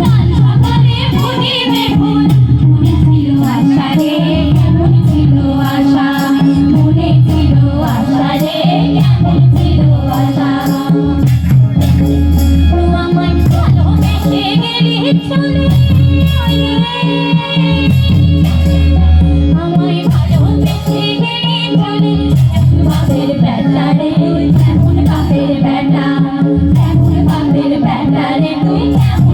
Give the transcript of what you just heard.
কাল সকালে বুঝিবে ভুল, মনে ছিল আশা রে, কেমন ছিল আশা, মনে ছিল আশা রে, কেমন ছিল আশা। আমায় ভালোবেসে গেলি চলে, আমায় ভালোবেসে গেলি চলে, বাপের বেটা রে তুই কেমন, বাপের বেটা কেমন, বাপের বেটা রে তুই কেমন।